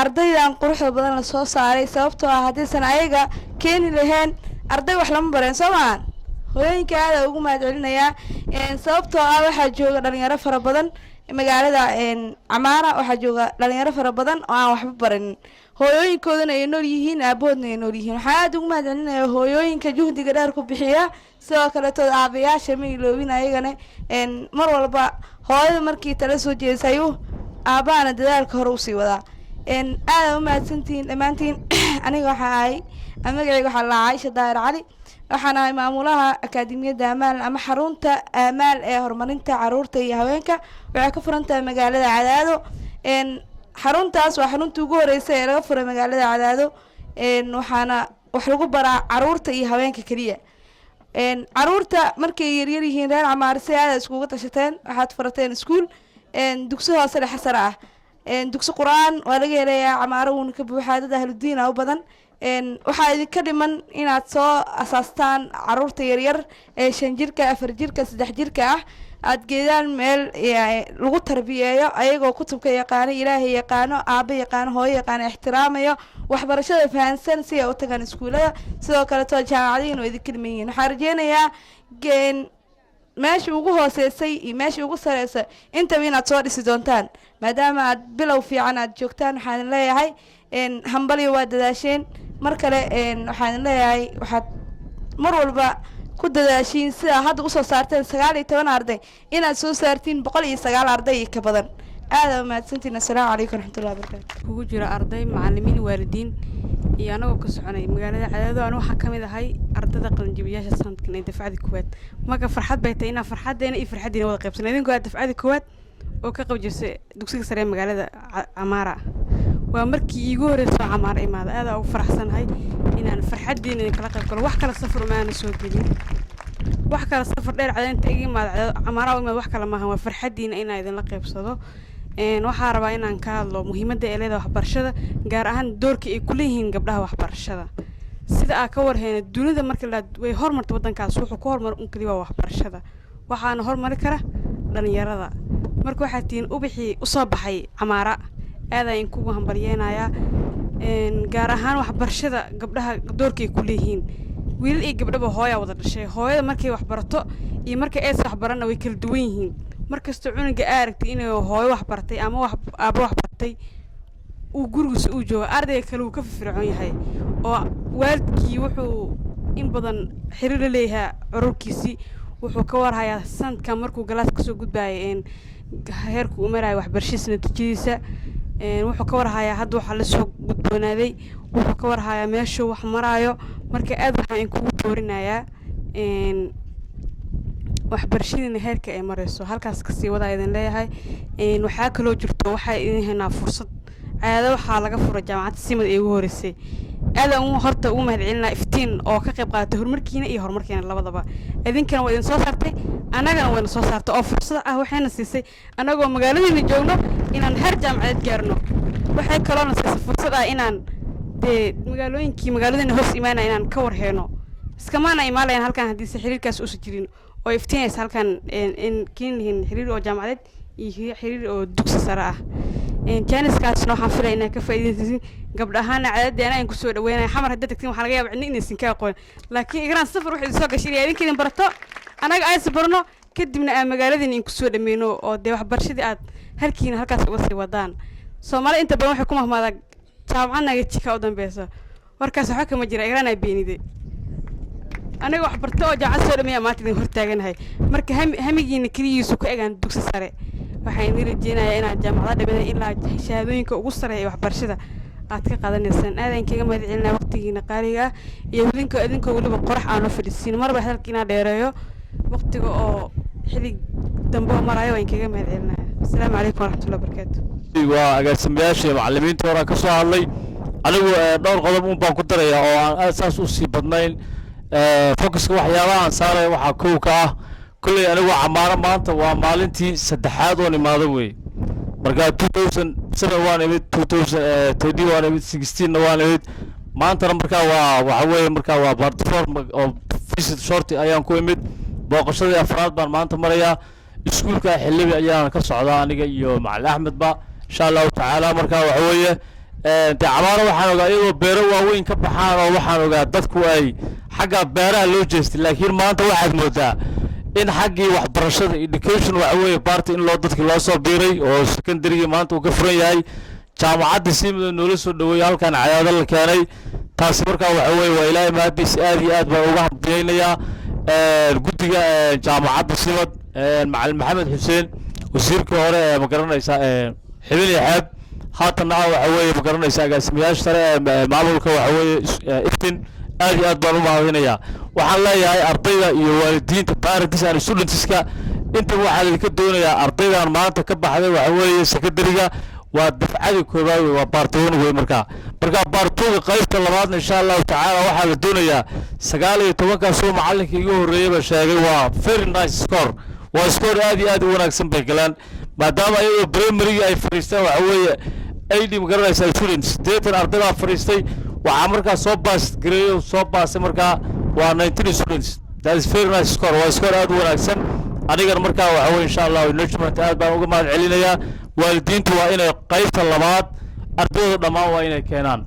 ardaydan quruxda badan la soo saaray sababtoo ah hadaysan ayaga keeni lahayn arday wax lama bareen Soomaan hooyooyinka aad ugu mahadcelinaya sababtoo ah waxaa jooga dhalinyaro fara badan magaalada Amaara waxa jooga dhalinyaro fara badan oo aan waxba baran hooyooyinkoodana ay nool yihiin aaboodna ay nool yihiin waxa aad ugu mahadcelinayaa hooyooyinka juhdiga dheer ku bixiya sidoo kale tood aabayaasha ma iloobin ayagana mar walba hooyada markii tala soo jeesayo aabaana dadaalka hor u sii wadaa aad u mahadsantiin dhamaantiin aniga waxa ay magacayga waxa la Aisha Daahir Cali waxaan ahay maamulaha akaademiyada Amaal ama xarunta Amaal ee horumarinta caruurta iyo haweenka waxay ka furan tahay magaalada Cadaado xaruntaas waa xaruntii ugu horeysay ee laga furay magaalada Cadaado waxaana wax lagu baraa caruurta iyo haweenka kaliya caruurta markay yaryar yihiin reer camaare si aada iskuga tashateen waxaad furateen iskuul dugsi hoose dhexe sare ah dugsi qur-aan waa laga helayaa camaare wuuna ka buuxaa dad ahludiin ah u badan waxaa idinka dhiman inaad soo asaastaan caruurta yaryar ee 5 jirka 4 jirka 3 jirka ah aad geedaan meel lagu tarbiyeeyo ayagoo kutubka yaqaano ilaahay yaqaano aabbe yaqaano hooyo yaqaano ixtiraamayo waxbarashada fahansan si ay u tagaan iskuulada sidoo kale too jaamacadihiin oo idinka dhiman yihiin waxaan rajeynayaa meeshii ugu hooseysay iyo meeshii ugu sareysay intaba inaad soo dhisi doontaan maadaama aad bilow fiican aad joogtaan waxaan leeyahay hambaliyo waa dadaasheen mar kale waxaan leeyahay waxaad mar walba ku dadaashiin sida hadda usoo saarteen 19 arday inaad soo saartiin 109 arday ka badan aad mahadsantiin assalaamu calaykum waraxmatullaahi wabarakaatu kugu jira arday macallimiin waalidiin iyo anagoo ka soconay magaalada Cadaado anu waxaan kamid ahay ardayda qalinjibiyaasha sanadkan ee dafcada koowaad marka farxad bay tahay inaan farxadeena iyo farxadiina wada qaybsanay idinku aad dafcada koowaad oo ka qabjisay dugsiga sare ee magaalada Camaara waa markii iigu horeysay Camaara imaada aad ugu faraxsanahay inaan farxadiina kala qayb galo wax kala safar ma aan soo gelin wax kala safar dheer cadaynta iga imaada Camaara oo wax kala maahan waa farxadiina inaan idin la qaybsado waxaan rabaa inaan ka hadlo muhiimadda ay leedahay waxbarashada gaar ahaan doorka ay ku leeyihiin gabdhaha waxbarashada sida aan ka warhayna dunida marka la way hormartay wadankaas wuxuu ku hormar un kaliya waxbarashada waxaana hormari kara dhalinyarada marka waxaa tiin u bixi u soo baxay Camaara aad ay kugu hambalyeynaya gaar ahaan waxbarashada gabdhaha doorka ay ku leeyihiin wiil iyo gabdhaba hooyo wada dhashay hooyada markay wax barato iyo markay ay wax barana way kala duwan yihiin markasta cunuga aragtay inuu hooyo wax bartay ama wax aabo wax bartay uu gurigiisa u joogo ardayga kale uu ka firfircoon yahay oo waalidkii wuxuu in badan xiriir la leeyahay ururkiisi wuxuu ka warhayaa sanadka markuu galaas ka soo gudbaayay heerku u maray waxbarashadiisa natiijadiisa wuxuu ka warhayaa hadda waxa la soo gudboonaaday wuxuu ka warhayaa meesha wax maraayo marka aad waxaan kugu doorinayaa waxbarashadiina heerka ay marayso halkaas ka sii wada idin leeyahay waxa kale oo jirto waxa idin heynaa fursad caado waxa laga furay jaamacadda Simad ee ugu horeysay aad aan horta ugu mahadcelinaa iftiin oo ka qayb qaatay horumarkiina iyo horumarkiina labadaba idinkana waa idin soo saartay anagana waa soo saartay oo fursad ah waxayna siisay anagoo magaaladiina joogno inaan heer jaamacadeed gaarno waxay kaloo siisay fursad ah inaan magaalooyinkii hoos imaanay inaan ka warheeno iskamaana imaanayaan halkan hadii xiriirkaas u jirin oo iftiinaysa halkan in kiinlihin xiriir oo jaamacadeed iyo xiriir oo dugsi sare ah jaaniskaasna waxaan filayaa inaan ka faa'iideysan gabdhahaana cadadeena aan ku soo dhaweynay xamar hadda tagtiin waxaan laga yaabaa inaysan ka aqoon laakiin igraan safar waxay soo gashay idinkiin barato anaga ay sabarno kadibna aan magaaladeen in ku soo dhameeyno oo de waxbarashadii aad halkiina halkaas uga sii wadaan Soomaali inta badan waxay ku mahmaadaan jaamacadna jika u dambeeyso warkaas waxa kama jira igraan ay beenide aniga wax barto oo jaacad soo dhameeya maanta idin hortaaganahay marka hamigiina kaliyiisu ku eegan dugsi sare waxaan rajeynayaa inaad jaamacada dhameeyay ilaa shahaadooyinka ugu sareeya waxbarashada aad ka qaadanaysan aadaan kaga mahadcelinaa waqtigiina qaaliga iyo idinka waliba qorax aan u fadhiisin marba halkiina dheereeyo waqtiga oo xilli dambe marayo waan kaga mahadcelinaa assalaamu calaykum waraxmatullaahi wabarakaatuh waa agaasimayaasha macallimiinta hore ka soo hadlay anigu dhowr qodob un baan ku darayaa oo aan asaas u sii badnayn focuska waxyaabaha aan saaray waxa koow ka ah kulay anigu Camaara maanta waa maalintii saddexaad oo imaado weey marka 2007 waan imid 2013 waan imid 16 waan imid maanta marka waxa weeye marka waa platform oo visit short ayaan ku imid booqashadii afraad baan maanta marayaa iskuulka xillibi ayaan ka socdaa aniga iyo Macallin Axmed ba insha Allah taala marka waxa weeye Camaara waxaan ogaa iyadoo beero waaweyn ka baxaan oo waxaan ogaa dadku ay xagga beeraha loo jeestay laakiin maanta waxaad moodaa in xaggii waxbarashada education waxa weeye party in loo dadkii loo soo biiray oo secondary maanta uu ka furan yahay jaamacadda Simad noola soo dhaweeyay halkan Cadaado la keenay taas marka waxa weeye waa ilaahay maadiis aad iyo aad baan uga hambalyeynaya guddiga jaamacadda Simad Macallin Maxamed Xuseen wasiirka hore ma garanaysa xibin yaab haatan waxa weeye ma garanaysa agaasimayaasha sare maamulka waxa weeye iftiin aad iyo aad baan u mahadinayaa waxaan leeyahay ardayda iyo waalidiinta parents and studentska inta waxa la ka doonayaa ardaydan maanta ka baxday waxa weeye secondary-ga waa dafcada koobaad waa part 1 weey marka marka baartuga qaybta labaadna insha allahu tacaala waxaa la doonayaa 19 soo macallinka igu horreeyayba sheegay waa very nice score waa score aad iyo aad u wanaagsan bay galaan maadaama ayadoo primary ay fariistaan waxa weeye AD magaranaysa students 80 ardayda fariistay waxaa markaa soo baas gareeyo soo baasay markaa waa 19 students that is very nice score waa score aad u wanaagsan anigana markaa waxa weeye insha Allah management aad baan uga mahad celinayaa waalidiintu waa inay qaybta labaad ardayda dhammaan waa inay keenaan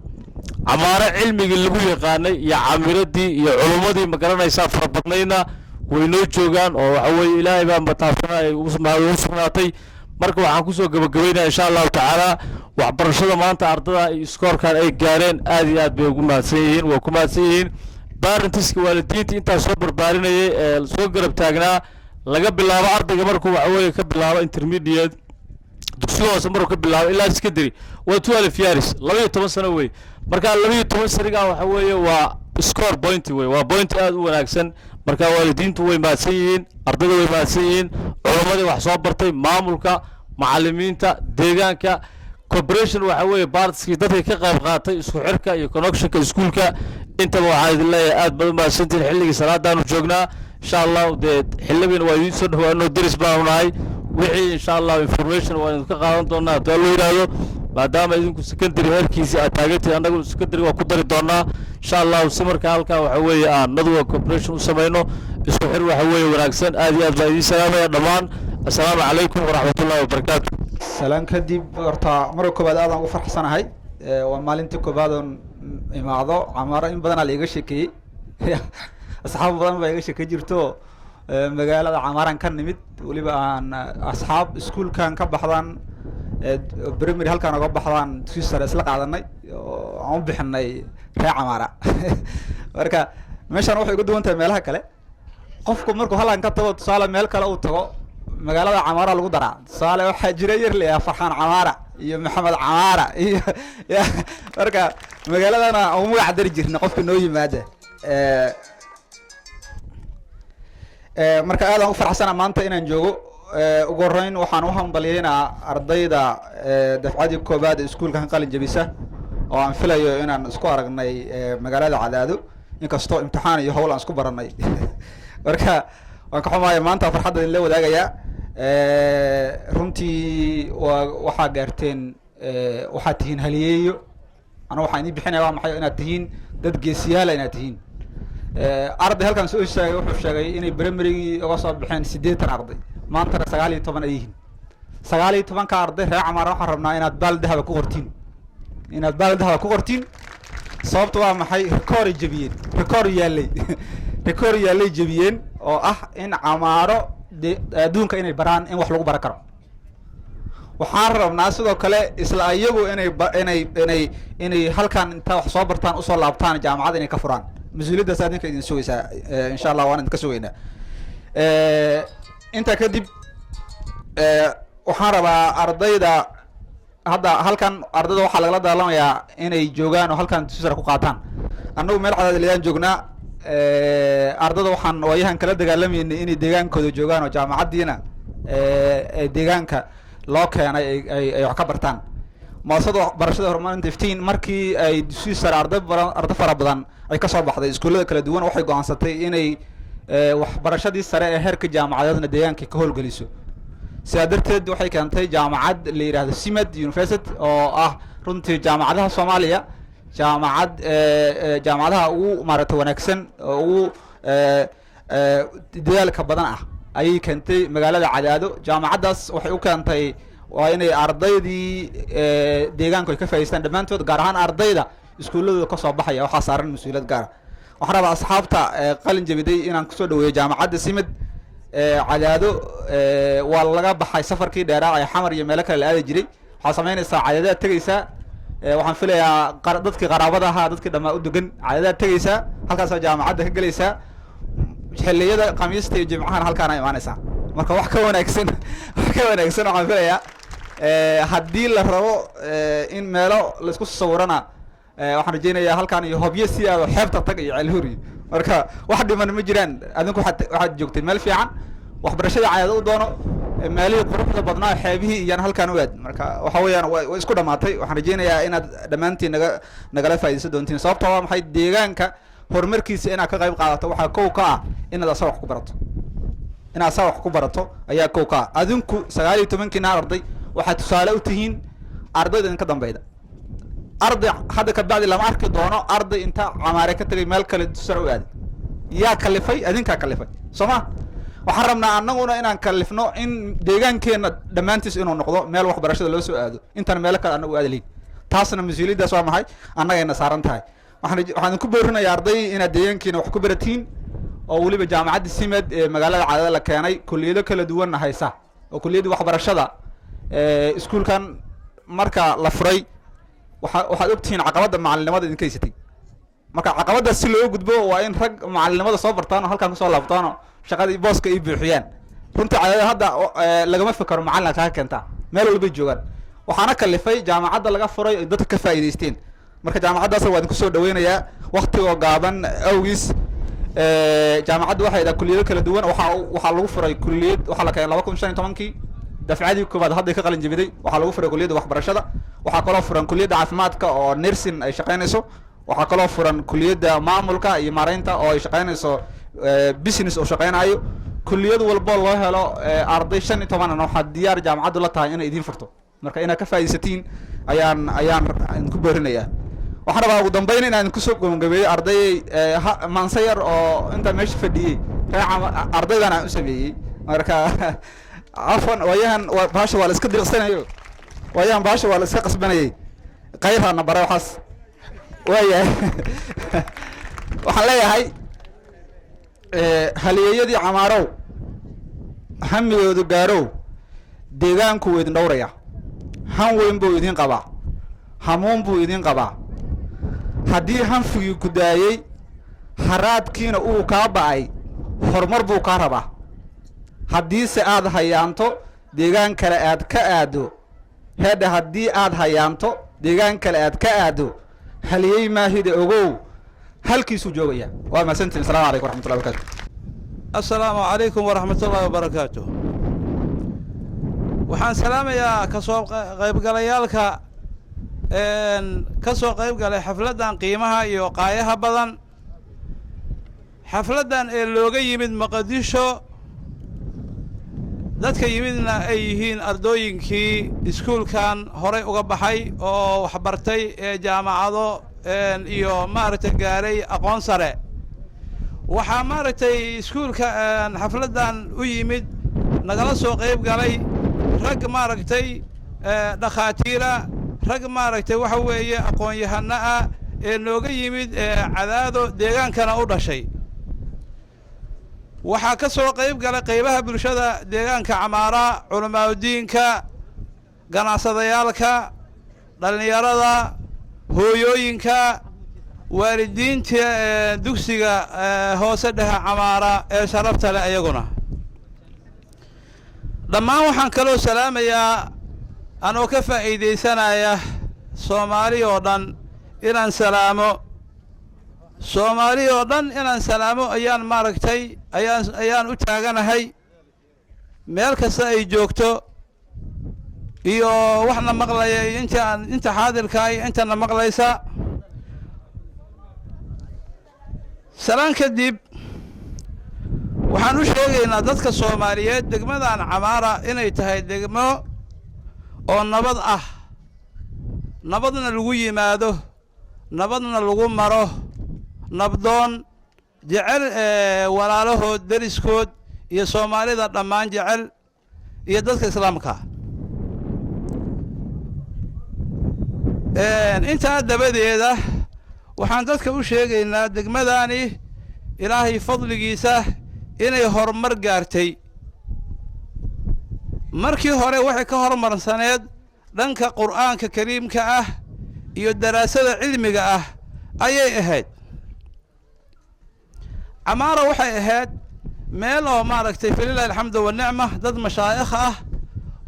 amaara cilmiga lagu yaqaanay iyo camiradii iyo culumadii magaranaysa farabadnayna way noo joogaan oo waxa weeye ilaahay baa mataafana ay u sugnaatay marka waxaan ku soo gabagabeynaa insha Allah tacaala waxbarashada maanta ardada iyo scorekan ay gaareen aad iyo aad bay ugu mahadsan yihiin waa ku mahadsan yihiin parentska waalidiinta inta soo barbaarinayay ee soo garab taagnaa laga bilaabo ardayga markuu waxa weeye ka bilaabo intermediate dugsiga hoose markuu ka bilaabo ilaa secondary waa 12 years 12 sano weey marka 12 sariga waxa weeye waa score point weey waa point aad u wanaagsan marka waalidiintu way mahadsan yihiin ardayda way mahadsan yihiin culumadii wax soo bartay maamulka macallimiinta deegaanka cooperation waxa weeye partnership dadka ka qayb qaatay isku xirka iyo connectionka iskuulka intaba waxaan idin leeyahay aad baad u mahadsantiin xilligii salaadaanu joognaa insha Allah xilligan waa idin soo dhawaano diris baan nahay wixii insha Allah information waa idin ka qaadan doonaa hadii loo yiraahdo maadaama idinku secondary heerkiisa aad taageertay anagu secondary waa ku dari doonaa insha Allah si marka halka waxa weeye aan nadwa cooperation u sameeyno isku xir waxa weeye wanaagsan aad iyo aad baan idin salaamaya dhamaan assalaamu calaykum waraxmatullaahi wabarakaatuh salaan kadib horta marka koobaad aad aan ugu farxsanahay waa maalintii koobaad oo imaado camaaro in badan la iga sheekay asxaab badan baa iga sheekay jirto magaalada camaaran ka nimid waliba aan asxaab iskuulkan ka baxdaan primary halkan uga baxdaan dugsi sare isla qaadanay oo aan u bixinay reer camaara marka meeshan waxay ugu duwan tahay meelaha kale qofku markuu halkan ka tago tusaale meel kale uu tago magaalada camaara lagu daraa tusaale waxaa jira yar leeyahay farxaan camaara iyo maxamed camaara iyo marka magaaladana uu magac dari jirnay qofka noo yimaada marka aad aan u farxsana maanta inaan joogo ugu horeyn waxaan u hambalyeynaa ardayda dafcadii koobaad ee iskuulka qalin jabisa oo aan filayo inaan isku aragnay magaalada Cadaado inkastoo imtixaan iyo hawl aan isku baranay marka waan ka xumahay maanta farxadda la wadaagaya runtii waxa gaarteen waxa tihiin haliyeeyo ana waxaan idin bixinayaa waa maxay inaad tihiin dad geesiyaal inaad tihiin arday halkan soo sheegay wuxuu sheegay inay primary uga soo baxeen 8 arday maanta 19 ay yihiin 19 ka arday reer Camaar waxaan rabnaa inaad baal dahab ku qortiin sababtu waa maxay record yaalay jabiyeen oo ah in Camaaro adduunka inay baraan in wax lagu baran karo waxaan rabnaa sidoo kale isla ayagu inay halkan inta wax soo bartaan u soo laabtaan jaamacad inay ka furaan مسؤولية سادنك إذا سويسا إن شاء الله وأنا نتكسوينا أنت كدب وحارب أرضيدا هذا هل كان أرضيدا وحلا لا دالهم يا إن يجوجان وهل كان تسرق قاطان أنه مر على اللي جوجنا أرضيدا وحن وياهن كلا دجالم إن دجان كده جوجان وجامعة دينا دجان ك لوك أنا يعكبرتان ما صدق برشة هرمان دفتين مركي سويسرا أرض فرابدان ay ka soo baxday iskuulada kala duwan waxay go'aansatay inay waxbarashadii sare ee heerka jaamacadda deegaanka ka howlgeliso sidaa darteed waxay keentay jaamacad la yiraahdo Simad University oo ah runtii jaamacadaha Soomaaliya jaamacadaha ugu maaragtay wanaagsan oo ugu dadaalka badan ah ayay keentay magaalada Cadaado jaamacadaas waxay u keentay waa inay ardaydii deegaanka ay ka faa'iideystaan dhamaantood gaar ahaan ardayda iskuuladooda ka soo baxaya waxa saaran mas'uuliyad gaar waxaan rabaa asxaabta qalin jabiday inaan ku soo dhaweeyo jaamacadda Simad Cadaado waa laga baxay safarkii dheeraa ay xamar iyo meelo kale la aadi jiray waxa sameynaysaa Cadaado tagaysaa waxaan filayaa dadkii qaraabada ahaa dadkii dhamaa u degan Cadaado tagaysaa halkaas jaamacadda ka galaysaa xilliyada khamiista iyo jimcahan halkaan ay imaanaysaa marka wax ka wanaagsan waxaan filayaa haddii la rabo in meelo la isku sawirana waxaan rajeynayaa halkaan iyo hobyo si aad xeebta tag iyo celhuri marka wax dhiman ma jiraan adinku waxaad joogteen meel fiican waxbarashada Cadaado u doono meelihii quruxda badnaa xeebihii iyaan halkaan u aad marka waxa weeyaan way isku dhamaatay waxaan rajeynayaa inaad dhammaantiin nagala faa'iidaysan doontiin sababtoo waa maxay deegaanka horumarkiisa inaad ka qayb qaadato waxaa kow ka ah inaad asaga wax ku barato inaad asaga wax ku barato ayaa kow ka ah adinku 19 arday waxaad tusaale u tihiin ardayda idinka dambayda arday hadda ka bacdi lama arki doono arday inta camaare ka tagay meel kale dusar u aaday yaa kalifay adinkaa kalifay soo ma waxaan rabnaa annaguna inaan kalifno in deegaankeenna dhammaantiis inuu noqdo meel waxbarashada loo soo aado intaan meelo kale annagu aada leyn taasna mas-uuliyaddaas waa maxay annagayna saaran tahay waxaan ku boorinayaa arday inaad deegaankiina wax ku baratiin oo weliba jaamacadda simed ee magaalada Cadaadad la keenay kulliyado kala duwanna haysa oo kulliyada waxbarashada iskuulkan marka la furay waxaad ogtihiin caqabadda macalinimada idinka haysatay marka caqabadaas si loo gudbo waa in rag macalinimada soo bartaan oo halkan ka soo laabtaan oo shaqadii booska ay buuxiyaan runtii Cadaadad hadda lagama fikiro macallin ka keenta meel walba joogan waxaana kalifay jaamacadda laga furay ay dadka ka faa'iideysteen marka jaamacaddaas waa idinku soo dhaweynayaa waqtigoo gaaban awgiis jaamacaddu waxay daa kulliyado kala duwan waxaa lagu furay kulliyad waxaa la keenay 2015 dafcadii koobaad hadda ka qalin jabiday waxaa lagu furay kulliyada waxbarashada waxaa kaloo furan kulliyada caafimaadka oo nursing ay shaqaynayso waxaa kaloo furan kulliyada maamulka iyo maareynta oo ay shaqaynayso business oo shaqaynayo kulliyad walba loo helo arday 15 waxaa diyaar jaamacaddu la tahay inay idin furto marka inaad ka faa'iidaysatiin ayaan ku boorinayaa waxaan rabaa ugu dambeyn inaan ku soo gabagabeeyo arday maansayar oo inta meesha fadhiyay ardaydan aan u sameeyay marka afwan wayahan baasha waa la iska diiqsanayo wayahan baasha waa la iska qasbanayay qayrana bare waxaas wayahay waxaan leeyahay halyeeyadii camaarow hamigoodu gaarow deegaanku wuu idin dhowraya han weyn buu idin qabaa hamuun buu idin qabaa haddii hanfigii ku daayey haraadkiina uu kaa ba'ay horumar buu kaa rabaa haddiise aad hayaanto deegaan kale aad ka aado hedha haddii aad hayaanto deegaan kale aad ka aado haliyey maahida ogow halkiisuu joogaya waa mahadsantiin asalaamu calaykum waraxmatullahi wabarakaatu assalaamu calaykum waraxmatullahi wabarakaatu waxaan salaamayaa kasoo qaybgalayaalka ka soo qayb galay xafladdan qiimaha iyo qaayaha badan xafladdan ee looga yimid Muqdisho dadka yimidna ay yihiin ardooyinkii iskuulkan horey uga baxay oo wax bartay ee jaamacado iyo maaragtay gaaray aqoon sare waxaa maaragtay iskuulka xafladdan u yimid nagala soo qayb galay rag maaragtay dhakhaatiira rag maaragtay waxa weeye aqoon-yahano ah ee nooga yimid Cadaado deegaankana u dhashay waxaa ka soo qayb galay qaybaha bulshada deegaanka Camaara culimaadudiinka ganacsadayaalka dhalinyarada hooyooyinka waalidiinta dugsiga hoose dhexe Camaara ee sharafta leh ayaguna dhammaan waxaan kaloo salaamayaa anoo ka faa'iideysanaya Soomaali oo dhan inaan salaamo ayaan maaragtay ayaan u taaganahay meel kasta ay joogto iyo waxna maqlaya inta xaadirka ay intana maqlaysa salaan kadib waxaan u sheegaynaa dadka Soomaaliyeed degmadan Camaara inay tahay degmo oo nabad ah nabadna lagu yimaado nabadna lagu maro nabdoon jecel walaalahood dariskood iyo Soomaalida dhammaan jecel iyo dadka islaamka inta dabadeeda waxaan dadka u sheegaynaa degmadani Ilaahay fadligiisa inay horumar gaartay markii hore waxay ka horumarsaneed dhanka Qur'aanka Kariimka ah iyo daraasada cilmiga ah ayay ahayd Camaara waxay ahayd meel oo maaragtay falilahi alxamdu wa nicma dad mashaayikh ah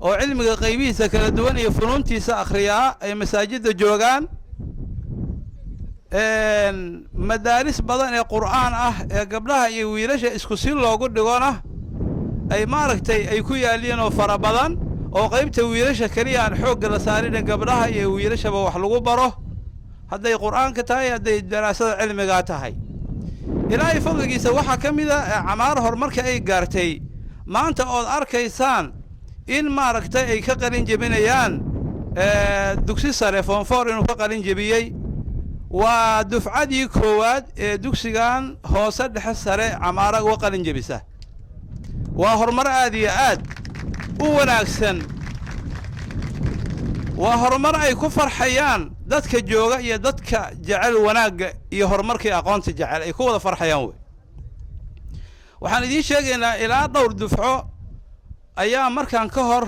oo cilmiga qaybihiisa kala duwan iyo funuuntiisa akhriyaa ay masaajidda joogaan madaaris badan ee Qur'aan ah ee gabdhaha iyo wiilasha isku si loogu dhigona ay maaragtay ay ku yaalliin oo fara badan oo qaybta wiilasha keliya aan xoogga la saarina gabdhaha iyo wiilashaba wax lagu baro hadday qur'aanka tahay hadday daraasada cilmigaa tahay ilaahay fadligiisa waxaa ka mid a camaaro horumarka ay gaartay maanta ood arkaysaan in maaragtay ay ka qalin jebinayaan dugsi sare foonfoor inuu ka qalin jebiyey waa dufcadii koowaad ee dugsigan hoose dhexe sare camaara uga qalin jebisa waa horumar aad iyo aad u wanaagsan waa horumar ay ku farxayaan dadka jooga iyo dadka jecel wanaagga iyo horumarkii aqoonta jecel ay ku wada farxayaan wey waxaan idiin sheegaynaa ilaa dhowr dufco ayaa markaan ka hor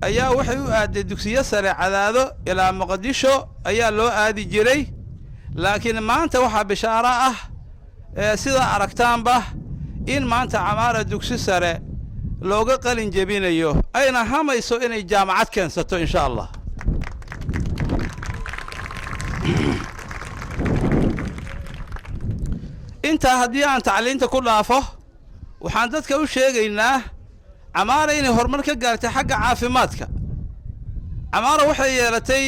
ayaa waxay u aaday dugsiyo sare Cadaado ilaa Muqdisho ayaa loo aadi jiray laakiin maanta waxaa bishaaro ah sida aragtaanba in maanta Camaara dugsi sare looga qalin jebinayo ayna hamayso inay jaamacad keensato insha Allah inta haddii aan tacliinta ku dhaafo waxaan dadka u sheegaynaa Camaara inay horumar ka gaartay xagga caafimaadka Camaara waxay yeelatay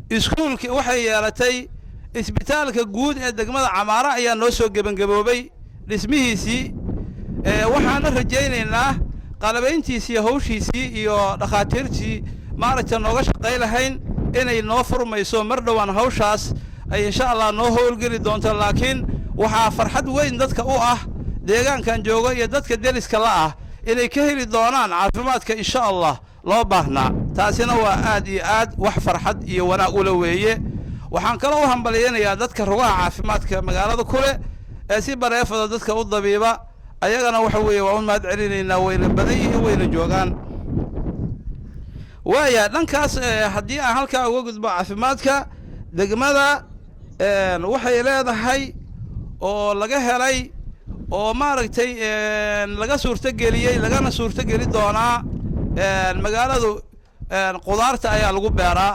iskuulka waxay yeelatay isbitaalka guud ee degmada Camaara ayaa noo soo gabangaboobay dhismihiisii waxaan rajaynaynaa qalabayntiisii hawshiisii iyo dhakhaatiirtii maaragtay nooga shaqay lahayn inay noo furmayso mar dhawaan hawshaas ay insha Allah noo howlgeli doonto laakiin waxaa farxad weyn dadka u ah deegaankan jooga iyo dadka deriska la ah inay ka heli doonaan caafimaadka insha Allah loo baahnaa taasina waa aad iyo aad wax farxad iyo wanaag u leeyahay waxaan kala u hambalyeeyaa dadka rugaha caafimaadka magaalada kule ee si bareefada dadka u dabiiba ayagana waxa weeye waa u mahad celinaynaa wayna badan yihiin wayna joogaan waaya dhankaas haddii aan halkaa uga gudbo caafimaadka degmada waxay leedahay oo laga helay oo maaragtay laga suurtageliyey lagana suurtageli doonaa magaaladu qudaarta ayaa lagu beeraa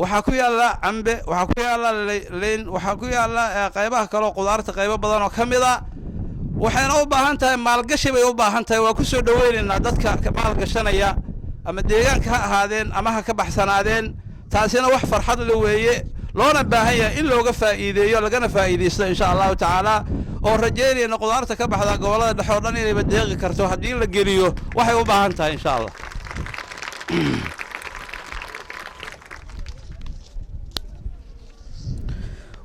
waxaa ku yaalla cambe waxaa ku yaalla leyn waxaa ku yaalla qaybaha kale qudaarta qaybo badan oo ka mid ah waxayna u baahan tahay maalgashi bay u baahan tahay waa ku soo dhaweynaynaa dadka maalgashanaya ama deegaanka ha ahaadeen ama ha ka baxsanaadeen taasina wax farxad la weeye loona baahan yahay in looga faa'iideeyo lagana faa'iideysto insha Allah taala oo rajeynayna qudaarta ka baxda gobolada dhexe oo dhan inay badeeqi karto haddii la geliyo waxay u baahan tahay insha Allah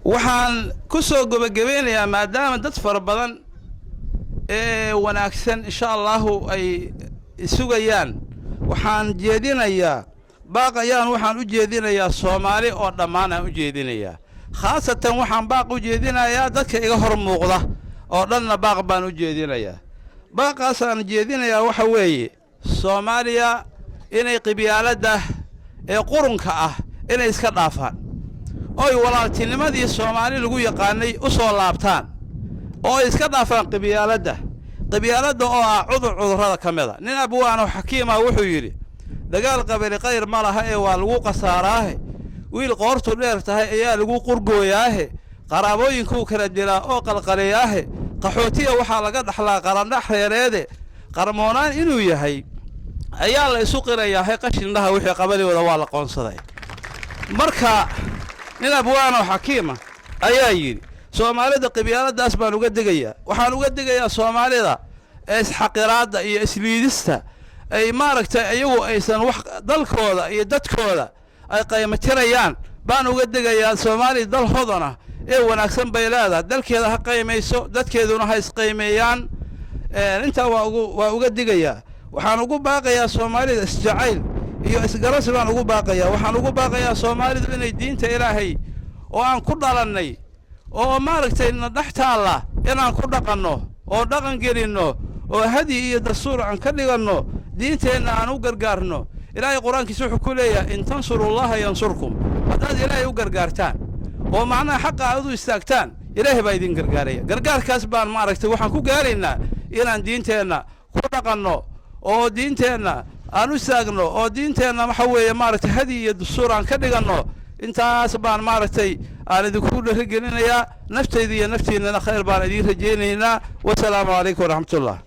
waxaan ku soo gabagabeynayaa maadaama dad fara badan ee wanaagsan insha Allah ay sugayaan waxaan jeedinayaa baaqayaan waxaan u jeedinayaa Soomaali oo dhammaan aan u jeedinayaa khaasatan waxaan baaq u jeedinayaa dadka iga hor muuqda oo dhanna baaq baan u jeedinayaa baaqaas aan jeedinayaa waxa weeye Soomaaliya inay qibyaalada ee qurunka ah inay iska dhaafaan oo walaaltinimadii Soomaali lagu yaqaanay u soo laabtaan oo iska dhaafaan qibyaalada oo ah cudurrada kamida nin abwaano xakiima wuxuu yiri dagaal qabri qayr ma laha ee waa lagu qasaaraahe wiil qoortu dheer tahay ayaa lagu qurgooyaahe qaraabooyinku kala dilaa oo qalqaliyaahe qaxootiga waxa laga dhaxlaa qarandhax reereede qarmoonaan inuu yahay ayaa la isu qirayaa qashindhaha wixii qabaliyooda waa la qoonsaday marka nin abwaano xakiima ayaa yiri Soomaalida qibyaaladaas baan uga digayaa waxaan uga digayaa Soomaalida isxaqiraada iyo isliidista ay maaragtay ayagu aysan wax dalkooda iyo dadkooda ay qiimatirayaan baan uga digayaa Soomaali dal hodana ee wanaagsan bay leedahay dalkeeda ha qiimayso dadkeeduna ha isqiimeeyaan inta waa uga digayaa waxaan ugu baaqayaa Soomaalida isjacayl iyo isgaras baan ugu baaqayaa waxaan ugu baaqayaa Soomaalidu inay diinta Ilaahay oo aan ku dhalanay oo maaragtay dhaxtaala inaan ku dhaqanno oo dhaqan gelino oo hadi iyo dastuur aan ka dhigano diinteena aan u gargaarno Ilaahay quraankiisa wuxuu ku leeyahay in tansurullaha yansurkum hadaad Ilaahay u gargaartaan oo macna xaq aad u istaagtaan Ilaahay baa idin gargaaraya gargaarkaas baan maaragtay waxaan ku gaaraynaa inaan diinteena ku dhaqanno oo diinteena aan u istaagno oo diinteena waxa weeye maaragtay hadi iyo dastuur aan ka dhigano intaas baan maaragtay aan idinku dhiirigelinayaa naftayda iyo naftiinana khayr baan idin rajaynaynaa wassalaamu calaykum waraxmatullaah